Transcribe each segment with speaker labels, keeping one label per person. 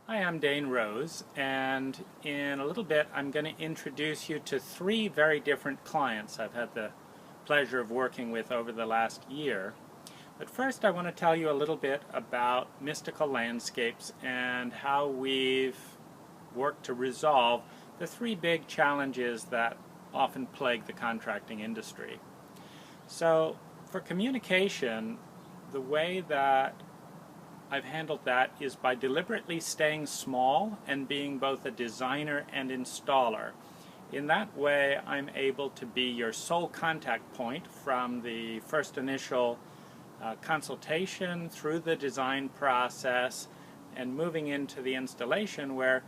Speaker 1: Hi, I'm Dane Rose, and in a little bit I'm going to introduce you to three very different clients I've had the pleasure of working with over the last year. But first I want to tell you a little bit about Mystical Landscapes and how we've worked to resolve the three big challenges that often plague the contracting industry. So for communication, the way that I've handled that is by deliberately staying small and being both a designer and installer. In that way, I'm able to be your sole contact point from the first initial consultation through the design process and moving into the installation where,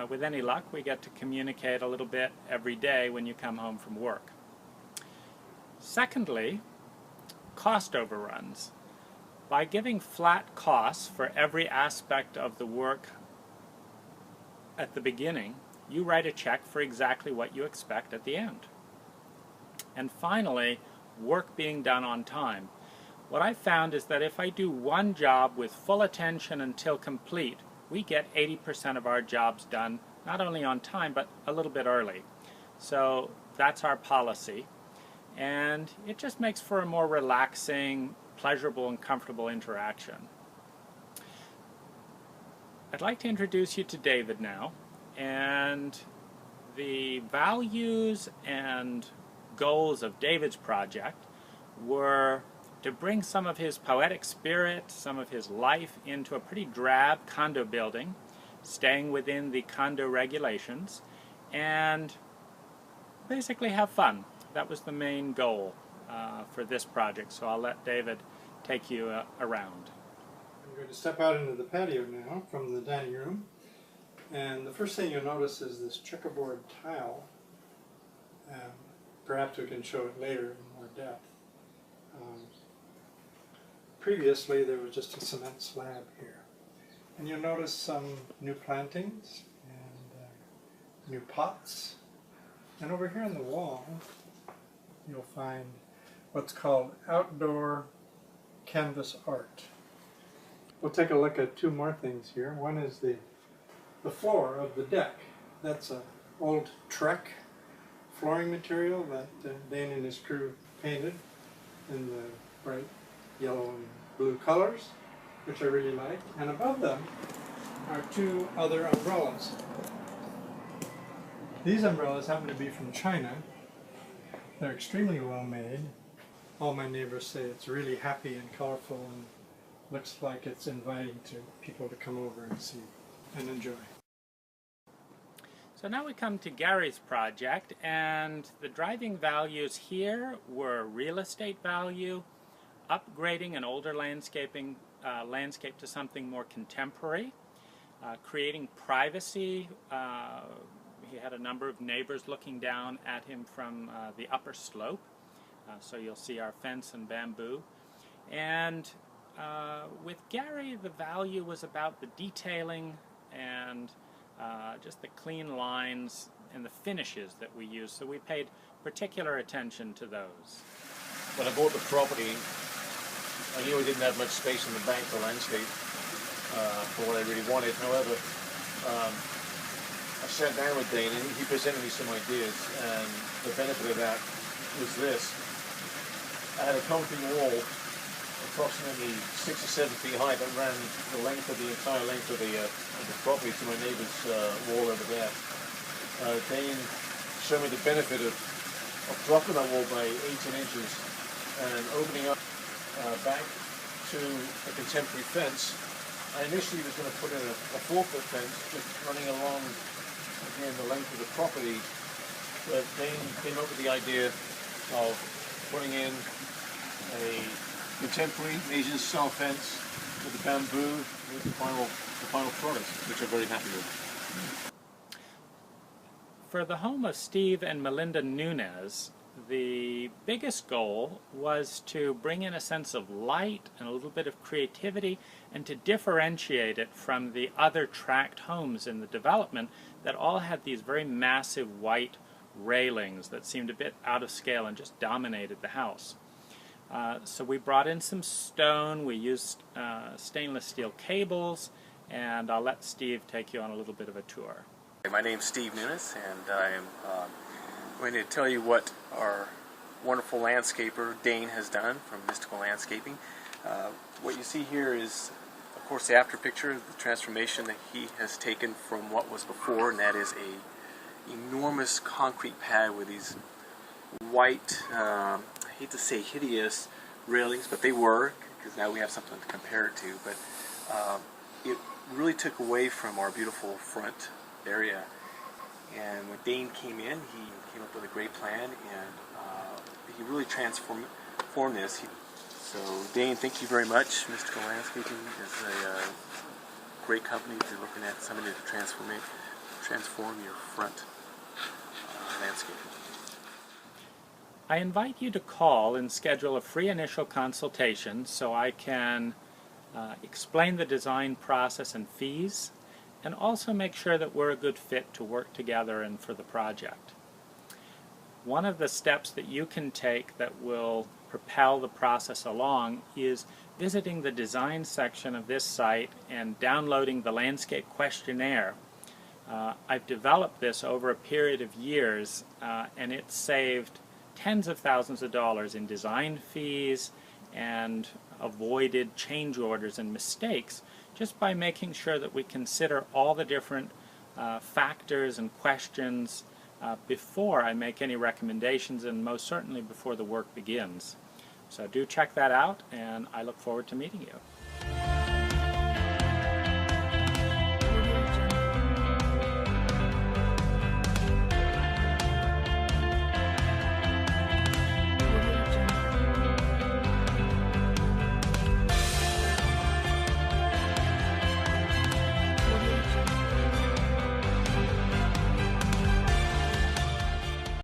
Speaker 1: with any luck, we get to communicate a little bit every day when you come home from work. Secondly, cost overruns. By giving flat costs for every aspect of the work at the beginning, you write a check for exactly what you expect at the end. And finally, work being done on time. What I found is that if I do one job with full attention until complete, we get 80% of our jobs done, not only on time, but a little bit early. So that's our policy. And it just makes for a more relaxing, pleasurable and comfortable interaction. I'd like to introduce you to David now, and the values and goals of David's project were to bring some of his poetic spirit, some of his life into a pretty drab condo building, staying within the condo regulations, and basically have fun. That was the main goal for this project, so I'll let David take you around.
Speaker 2: I'm going to step out into the patio now from the dining room, and the first thing you'll notice is this checkerboard tile. Perhaps we can show it later in more depth. Previously there was just a cement slab here, and you'll notice some new plantings and new pots, and over here on the wall you'll find what's called outdoor canvas art. We'll take a look at two more things here. One is the floor of the deck. That's an old Trek flooring material that Dane and his crew painted in the bright yellow and blue colors, which I really like. And above them are two other umbrellas. These umbrellas happen to be from China. They're extremely well made. All my neighbors say it's really happy and colorful and looks like it's inviting to people to come over and see and enjoy.
Speaker 1: So now we come to Gary's project, and the driving values here were real estate value, upgrading an older landscape to something more contemporary, creating privacy. He had a number of neighbors looking down at him from the upper slope. So you'll see our fence and bamboo. And with Gary, the value was about the detailing and just the clean lines and the finishes that we use. So we paid particular attention to those.
Speaker 3: When I bought the property, I knew I didn't have much space in the bank for landscape for what I really wanted. However, I sat down with Dane and he presented me some ideas, and the benefit of that was this. I had a concrete wall approximately 6 or 7 feet high that ran the length of the entire length of the property to my neighbor's wall over there. Dane showed me the benefit of dropping that wall by 18 inches and opening up back to a contemporary fence. I initially was going to put in a 4-foot fence just running along again the length of the property, but Dane came up with the idea of putting in a contemporary Asian style fence with the bamboo with the final product, which I'm very happy with.
Speaker 1: For the home of Steve and Melinda Nunez, the biggest goal was to bring in a sense of light and a little bit of creativity and to differentiate it from the other tract homes in the development that all had these very massive white railings that seemed a bit out of scale and just dominated the house. So we brought in some stone, we used stainless steel cables, and I'll let Steve take you on a little bit of a tour.
Speaker 4: My name's Steve Nunes, and I am going to tell you what our wonderful landscaper Dane has done from Mystical Landscaping. What you see here is, of course, the after picture, the transformation that he has taken from what was before, and that is a enormous concrete pad with these white, I hate to say hideous railings, but they were, because now we have something to compare it to, but it really took away from our beautiful front area. And when Dane came in, he came up with a great plan, and he really transformed this. So Dane, thank you very much. Mystical Landscaping is a great company if you're looking at somebody to transform your front landscape.
Speaker 1: I invite you to call and schedule a free initial consultation so I can explain the design process and fees, and also make sure that we're a good fit to work together and for the project. One of the steps that you can take that will propel the process along is visiting the design section of this site and downloading the landscape questionnaire. I've developed this over a period of years, and it's saved tens of thousands of dollars in design fees and avoided change orders and mistakes just by making sure that we consider all the different factors and questions before I make any recommendations, and most certainly before the work begins. So do check that out, and I look forward to meeting you.